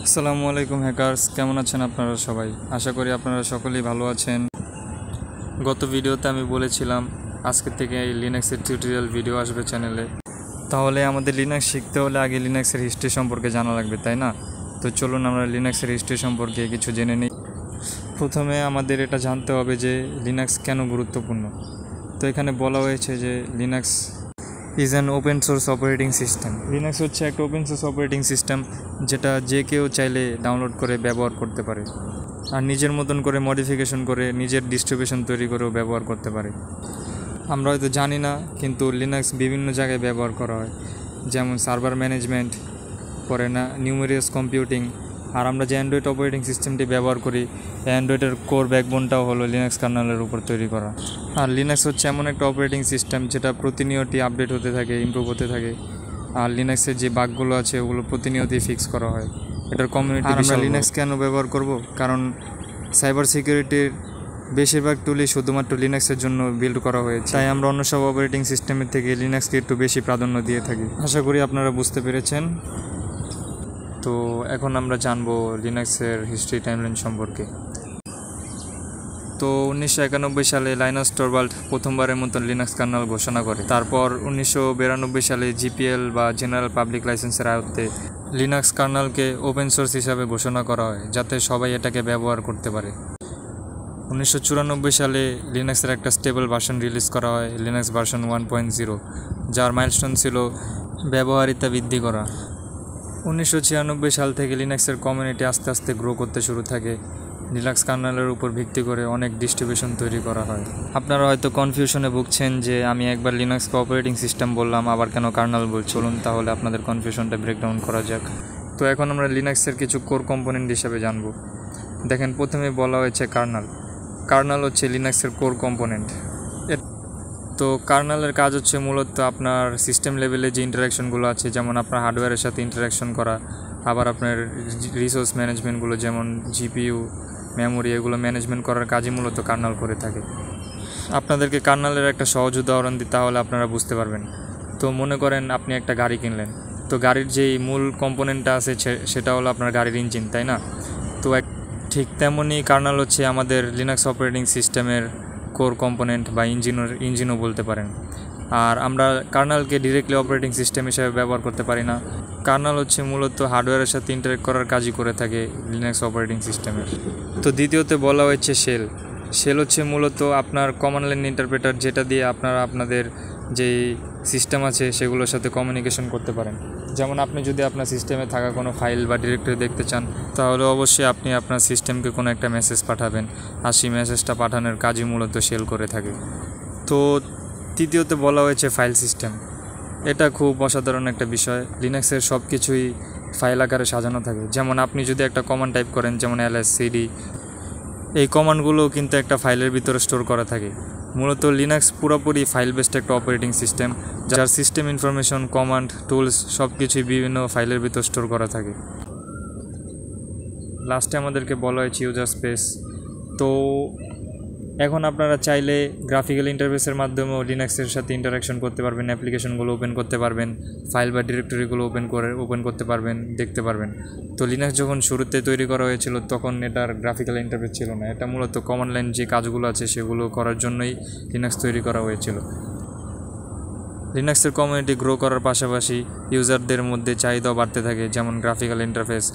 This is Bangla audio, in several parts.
আসসালামু আলাইকুম হ্যাকার্স, কেমন আছেন আপনারা সবাই? আশা করি আপনারা সকলেই ভালো আছেন। গত ভিডিওতে আমি বলেছিলাম আজকে থেকে এই লিনাক্সের টিউটোরিয়াল ভিডিও আসবে চ্যানেলে। তাহলে আমাদের লিনাক্স শিখতে হলে আগে লিনাক্সের হিস্ট্রি সম্পর্কে জানা লাগবে, তাই না? তো চলুন আমরা লিনাক্সের হিস্ট্রি সম্পর্কে কিছু জেনে নিই। প্রথমে আমাদের এটা জানতে হবে যে লিনাক্স কেন গুরুত্বপূর্ণ। তো এখানে বলা হয়েছে যে Linux is an open source operating system. Linux হচ্ছে একটা ওপেন সোর্স অপারেটিং সিস্টেম যেটা যে কেউ চাইলে ডাউনলোড করে ব্যবহার করতে পারে, আর নিজের মতন করে মডিফিকেশন করে নিজের ডিস্ট্রিবিউশন তৈরি করেও ব্যবহার করতে পারে। আমরা হয়তো জানি না, কিন্তু লিনাক্স বিভিন্ন জায়গায় ব্যবহার করা হয়, যেমন সার্ভার ম্যানেজমেন্ট, পরে না নিউমেরিয়াস কম্পিউটিং। আর আমরা যে অ্যান্ড্রয়েড অপারেটিং সিস্টেমটি ব্যবহার করি, অ্যান্ড্রয়েডের কোর ব্যাকবোনটাও হলো লিনাক্স কার্নেলের উপর তৈরি করা। আর লিনাক্স হচ্ছে এমন একটা অপারেটিং সিস্টেম যেটা প্রতিনিয়তই আপডেট হতে থাকে, ইমপ্রুভ হতে থাকে। আর লিনাক্সের যে বাগগুলো আছে ওগুলো প্রতিনিয়তই ফিক্স করা হয়। এটার কমিউনিটি। আমরা লিনাক্স কেন ব্যবহার করব? কারণ সাইবার সিকিউরিটির বেশিরভাগ টুলই শুধুমাত্র লিনাক্সের জন্য বিল্ড করা হয়েছে, তাই আমরা অন্য সব অপারেটিং সিস্টেমের থেকে লিনাক্সকে একটু বেশি প্রাধান্য দিয়ে থাকি। আশা করি আপনারা বুঝতে পেরেছেন। তো এখন আমরা জানবো লিনাক্সের হিস্ট্রি টাইমলাইন সম্পর্কে। তো 1991 সালে লাইনাস টরভাল্ড প্রথমবারের মতন লিনাক্স কার্নেল ঘোষণা করে। তারপর 1992 সালে জিপিএল বা জেনারেল পাবলিক লাইসেন্সের আয়ত্তে লিনাক্স কার্নেলকে ওপেন সোর্স হিসাবে ঘোষণা করা হয়, যাতে সবাই এটাকে ব্যবহার করতে পারে। 1994 সালে লিনাক্সের একটা স্টেবল ভার্সন রিলিজ করা হয়, লিনাক্স ভার্সন 1.0, যার মাইলস্টোন ছিল ব্যবহারিতা বৃদ্ধি করা। 1996 সাল থেকে লিনাক্সের কমিউনিটি আস্তে আস্তে গ্রো করতে শুরু থাকে। লিনাক্স কার্নেলের উপর ভিত্তি করে অনেক ডিস্ট্রিবিউশন তৈরি করা হয়। আপনারা হয়তো কনফিউশনে ভুগছেন যে আমি একবার লিনাক্সকে অপারেটিং সিস্টেম বললাম, আবার কেন কার্নেল বল। চলুন তাহলে আপনাদের কনফিউশনটা ব্রেকডাউন করা যাক। তো এখন আমরা লিনাক্সের কিছু কোর কম্পোনেন্ট হিসাবে জানব। দেখেন, প্রথমে বলা হয়েছে কার্নেল। কার্নেল হচ্ছে লিনাক্সের কোর কম্পোনেন্ট। তো কার্নেলের কাজ হচ্ছে মূলত আপনার সিস্টেম লেভেলে যে ইন্টারাকশনগুলো আছে, যেমন আপনার হার্ডওয়্যারের সাথে ইন্টারাকশন করা, আবার আপনার রিসোর্স ম্যানেজমেন্টগুলো যেমন জিপিইউ, মেমোরি, এগুলো ম্যানেজমেন্ট করার কাজই মূলত কার্নেল করে থাকে। আপনাদেরকে কার্নেলের একটা সহজ উদাহরণ দিই, তাহলে আপনারা বুঝতে পারবেন। তো মনে করেন আপনি একটা গাড়ি কিনলেন। তো গাড়ির যেই মূল কম্পোনেন্টটা আছে সেটা হলো আপনার গাড়ির ইঞ্জিন, তাই না? তো ঠিক তেমনই কার্নেল হচ্ছে আমাদের লিনাক্স অপারেটিং সিস্টেমের কোর কম্পোনেন্ট বা ইঞ্জিনও বলতে পারেন। আর আমরা কার্নেলকে ডিরেক্টলি অপারেটিং সিস্টেম হিসেবে ব্যবহার করতে পারি না। কার্নেল হচ্ছে মূলত হার্ডওয়্যারের সাথে ইন্টারেক্ট করার কাজই করে থাকে লিনাক্স অপারেটিং সিস্টেমের। তো দ্বিতীয়তে বলা হয়েছে শেল। শেল হচ্ছে মূলত আপনার কমান্ড লাইন ইন্টারপ্রেটার, যেটা দিয়ে আপনারা আপনাদের যেই সিস্টেম আছে সেগুলোর সাথে কমিউনিকেশন করতে পারেন। যেমন আপনি যদি আপনার সিস্টেমে থাকা কোনো ফাইল বা ডিরেক্টরি দেখতে চান, তাহলে অবশ্যই আপনি আপনার সিস্টেমকে কোনো একটা মেসেজ পাঠাবেন, আর সেই মেসেজটা পাঠানোর কাজই মূলত শেল করে থাকে। তো তৃতীয়তে বলা হয়েছে ফাইল সিস্টেম। এটা খুব অসাধারণ একটা বিষয়। লিনাক্সের সব কিছুই ফাইল আকারে সাজানো থাকে। যেমন আপনি যদি একটা কমান্ড টাইপ করেন, যেমন ls cd, এই কমান্ডগুলো কিন্তু একটা ফাইলের ভিতরে স্টোর করা থাকে। মূলত লিনাক্স পুরোপুরি ফাইল বেসড একটা অপারেটিং সিস্টেম, যার সিস্টেম ইনফরমেশন, কমান্ড, টুলস সব কিছুই বিভিন্ন ফাইলের ভিতর স্টোর করা থাকে। লাস্টে আমাদেরকে বলা হয়েছে ইউজার স্পেস। তো এখন আপনারা চাইলে গ্রাফিক্যাল ইন্টারফেসের মাধ্যমেও লিনাক্সের সাথে ইন্টারাকশন করতে পারবেন, অ্যাপ্লিকেশনগুলো ওপেন করতে পারবেন, ফাইল বা ডিরেক্টরিগুলো ওপেন করতে পারবেন, দেখতে পারবেন। তো লিনাক্স যখন শুরুতে তৈরি করা হয়েছিল তখন এটার গ্রাফিক্যাল ইন্টারফেস ছিল না। এটা মূলত কমান্ড লাইন যে কাজগুলো আছে সেগুলো করার জন্যই লিনাক্স তৈরি করা হয়েছিল। লিনাক্সের কমিউনিটি গ্রো করার পাশাপাশি ইউজারদের মধ্যে চাহিদাও বাড়তে থাকে, যেমন গ্রাফিক্যাল ইন্টারফেস,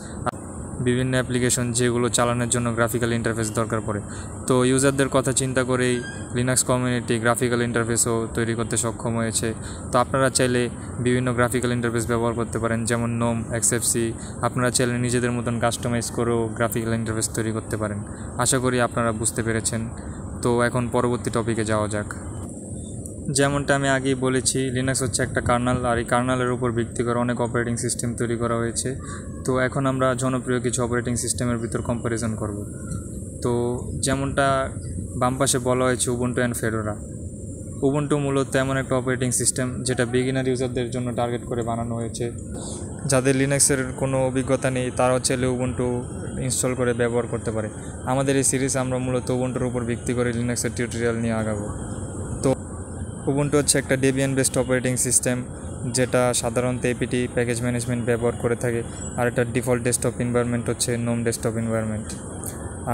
বিভিন্ন অ্যাপ্লিকেশন যেগুলো চালানোর জন্য গ্রাফিক্যাল ইন্টারফেস দরকার পড়ে। তো ইউজারদের কথা চিন্তা করেই লিনাক্স কমিউনিটি গ্রাফিক্যাল ইন্টারফেসও তৈরি করতে সক্ষম হয়েছে। তো আপনারা চাইলে বিভিন্ন গ্রাফিক্যাল ইন্টারফেস ব্যবহার করতে পারেন, যেমন নোম, এক্সএফসি। আপনারা চাইলে নিজেদের মতন কাস্টমাইজ করেও গ্রাফিক্যাল ইন্টারফেস তৈরি করতে পারেন। আশা করি আপনারা বুঝতে পেরেছেন। তো এখন পরবর্তী টপিকে যাওয়া যাক। যেমনটা আমি আগেই বলেছি, লিনাক্স হচ্ছে একটা কার্নেল, আর এই কার্নেলের উপর ভিত্তি করে অনেক অপারেটিং সিস্টেম তৈরি করা হয়েছে। তো এখন আমরা জনপ্রিয় কিছু অপারেটিং সিস্টেমের ভিতর কম্প্যারিজন করব। তো যেমনটা বাম পাশে বলা হয়েছে উবুন্টু অ্যান্ড ফেডোরা। উবুন্টু মূলত এমন একটা অপারেটিং সিস্টেম যেটা বিগিনার ইউজারদের জন্য টার্গেট করে বানানো হয়েছে। যাদের লিনাক্সের কোনো অভিজ্ঞতা নেই তারাও চাইলে উবুন্টু ইনস্টল করে ব্যবহার করতে পারে। আমাদের এই সিরিজ আমরা মূলত উবুন্টুর উপর ভিত্তি করে লিনাক্সের টিউটোরিয়াল নিয়ে আগাবো। উবুন্টু হচ্ছে একটা ডেবিয়ান বেসড অপারেটিং সিস্টেম, যেটা সাধারণত এপিটি প্যাকেজ ম্যানেজমেন্ট ব্যবহার করে থাকে। আর এটার ডিফল্ট ডেস্কটপ এনভায়রনমেন্ট হচ্ছে নোম ডেস্কটপ এনভায়রনমেন্ট।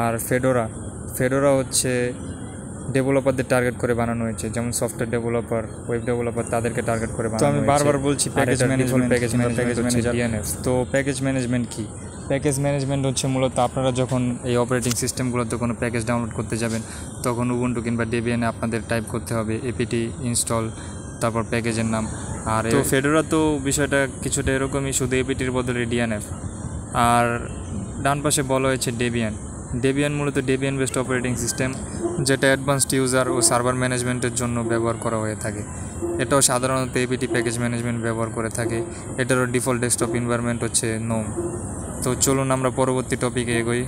আর ফেডোরা হচ্ছে ডেভেলপারদের টার্গেট করে বানানো হয়েছে, যেমন সফটওয়্যার ডেভেলপার, ওয়েব ডেভেলপার, তাদেরকে টার্গেট করে বানানো হয়েছে। তো আমি বারবার বলছি প্যাকেজ ম্যানেজার ডিএনএফ। তো প্যাকেজ ম্যানেজমেন্ট কি? প্যাকেজ ম্যানেজমেন্ট হচ্ছে মূলত আপনারা যখন এই অপারেটিং সিস্টেমগুলোতে কোনো প্যাকেজ ডাউনলোড করতে যাবেন, তখন উবুন্টু কিংবা ডেবিয়ানে আপনাদের টাইপ করতে হবে এপিটি ইনস্টল, তারপর প্যাকেজের নাম। আর তো ফেডোরা তো বিষয়টা কিছুটা এরকমই, শুধু এপিটির বদলে ডিএনএফ। আর ডান পাশে বলা হয়েছে ডেবিয়ান মূলত ডেবিয়ান বেসড অপারেটিং সিস্টেম, যেটা অ্যাডভান্সড ইউজার ও সার্ভার ম্যানেজমেন্টের জন্য ব্যবহার করা হয়ে থাকে। এটাও সাধারণত এপিটি প্যাকেজ ম্যানেজমেন্ট ব্যবহার করে থাকে। এটারও ডিফল্ট ডেস্কটপ এনভায়রনমেন্ট হচ্ছে নোম। তো চলুন আমরা পরবর্তী টপিকে এগোই।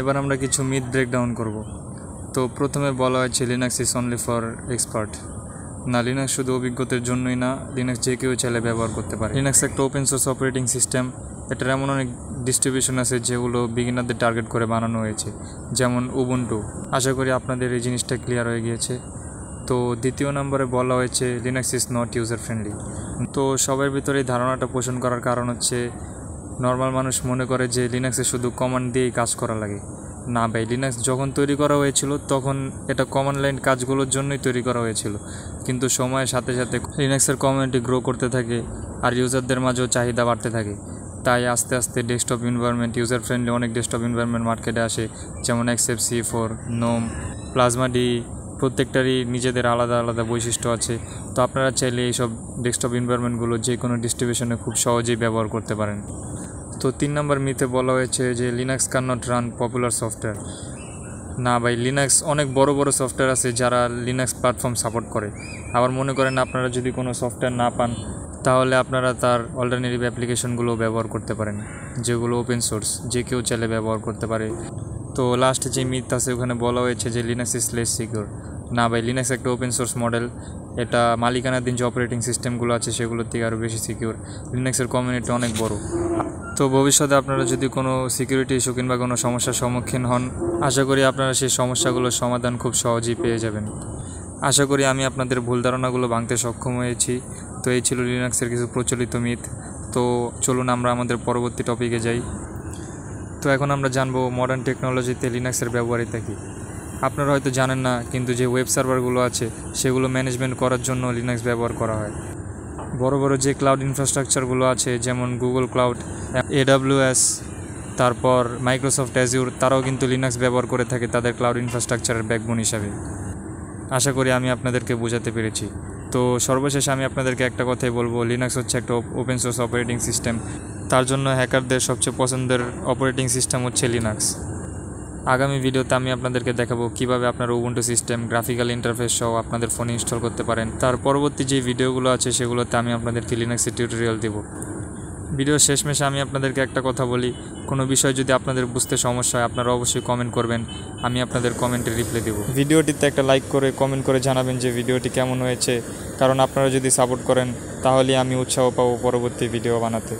এবার আমরা কিছু মিথ ব্রেকডাউন করব। তো প্রথমে বলা হয়েছে Linux is only for expert. না, লিনাক্স শুধু অভিজ্ঞতার জন্যই না, লিনাক্স যে কেউ চাইলে ব্যবহার করতে পারে। লিনাক্স একটা ওপেন সোর্স অপারেটিং সিস্টেম। এটার এমন অনেক ডিস্ট্রিবিউশন আছে যেগুলো বিগিনারদের টার্গেট করে বানানো হয়েছে, যেমন উবুন্টু। আশা করি আপনাদের এই জিনিসটা ক্লিয়ার হয়ে গিয়েছে। তো দ্বিতীয় নম্বরে বলা হয়েছে Linux is not user friendly. তো সবার ভিতরে এই ধারণাটা পোষণ করার কারণ হচ্ছে নর্মাল মানুষ মনে করে যে লিনাক্সে শুধু কমান্ড দিয়েই কাজ করা লাগে। না ভাই, লিনাক্স যখন তৈরি করা হয়েছিল তখন এটা কমান্ড লাইন কাজগুলোর জন্যই তৈরি করা হয়েছিল, কিন্তু সময়ের সাথে সাথে লিনাক্সের কমিউনিটি গ্রো করতে থাকে আর ইউজারদের মাঝেও চাহিদা বাড়তে থাকে। তাই আস্তে আস্তে ডেস্কটপ এনভায়রনমেন্ট, ইউজার ফ্রেন্ডলি অনেক ডেস্কটপ এনভায়রনমেন্ট মার্কেটে আসে, যেমন XFCE4, নোম, প্লাজমা ডি। প্রত্যেকটারই নিজেদের আলাদা আলাদা বৈশিষ্ট্য আছে। তো আপনারা চাইলে এইসব ডেস্কটপ এনভায়রনমেন্টগুলো যে কোনো ডিস্ট্রিবিউশনে খুব সহজেই ব্যবহার করতে পারেন। তো 3 নম্বর মিথে বলা হয়েছে যে Linux can not run popular software. না ভাই, লিনাক্স অনেক বড় বড় সফটওয়্যার আছে যারা লিনাক্স প্ল্যাটফর্ম সাপোর্ট করে। আবার মনে করেন আপনারা যদি কোনো সফটওয়্যার না পান, তাহলে আপনারা তার অল্টারনেটিভ অ্যাপ্লিকেশনগুলো ব্যবহার করতে পারেন, যেগুলো ওপেন সোর্স, যে কেউ চাইলে ব্যবহার করতে পারে। তো লাস্টে যে মিথ আছে ওখানে বলা হয়েছে যে লিনাক্স ইজ লেস সিকিউর। না ভাই, লিনাক্স একটা ওপেন সোর্স মডেল। এটা মালিকানাধীন যে অপারেটিং সিস্টেমগুলো আছে সেগুলোর থেকে আরও বেশি সিকিউর। লিনাক্সের কমিউনিটি অনেক বড়। তো ভবিষ্যতে আপনারা যদি কোনো সিকিউরিটি ইস্যু কিংবা কোনো সমস্যার সম্মুখীন হন, আশা করি আপনারা সেই সমস্যাগুলোর সমাধান খুব সহজেই পেয়ে যাবেন। আশা করি আমি আপনাদের ভুল ধারণাগুলো ভাঙতে সক্ষম হয়েছি। তো এই ছিল লিনাক্সের কিছু প্রচলিত মিথ। তো চলুন আমরা আমাদের পরবর্তী টপিকে যাই। তো এখন আমরা জানবো মডার্ন টেকনোলজিতে লিনাক্সের ব্যবহারিতা কী। আপনারা হয়তো জানেন না, কিন্তু যে ওয়েব সার্ভারগুলো আছে সেগুলো ম্যানেজমেন্ট করার জন্য লিনাক্স ব্যবহার করা হয়। বড় বড় যে ক্লাউড ইনফ্রাস্ট্রাকচারগুলো আছে, যেমন গুগল ক্লাউড, AWS, তারপর মাইক্রোসফট অ্যাজিউর, তারাও কিন্তু লিনাক্স ব্যবহার করে থাকে তাদের ক্লাউড ইনফ্রাস্ট্রাকচারের ব্যাকবোন হিসাবে। আশা করি আমি আপনাদেরকে বোঝাতে পেরেছি। তো সর্বশেষ আমি আপনাদেরকে একটা কথাই বলবো, লিনাক্স হচ্ছে একটা ওপেন সোর্স অপারেটিং সিস্টেম। তার জন্য হ্যাকারদের সবচেয়ে পছন্দের অপারেটিং সিস্টেম হচ্ছে লিনাক্স। আগামী ভিডিওতে আমি আপনাদেরকে দেখাবো কিভাবে আপনারা উবুন্টু সিস্টেম, গ্রাফিক্যাল ইন্টারফেস সহ আপনাদের ফোনে ইনস্টল করতে পারেন। তার পরবর্তী যে ভিডিওগুলো আছে সেগুলোতে আমি আপনাদেরকে লিনাক্সের টিউটোরিয়াল দেব। ভিডিওর শেষমেশে আমি আপনাদেরকে একটা কথা বলি, কোনো বিষয় যদি আপনাদের বুঝতে সমস্যা হয় আপনারা অবশ্যই কমেন্ট করবেন, আমি আপনাদের কমেন্টে রিপ্লাই দেব। ভিডিওটিতে একটা লাইক করে কমেন্ট করে জানাবেন যে ভিডিওটি কেমন হয়েছে, কারণ আপনারা যদি সাপোর্ট করেন তাহলে আমি উৎসাহ পাবো পরবর্তী ভিডিও বানাতে।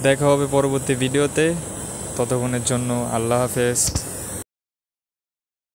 দেখা হবে পরবর্তী ভিডিওতে, ততক্ষণের জন্য আল্লাহ হাফেজ।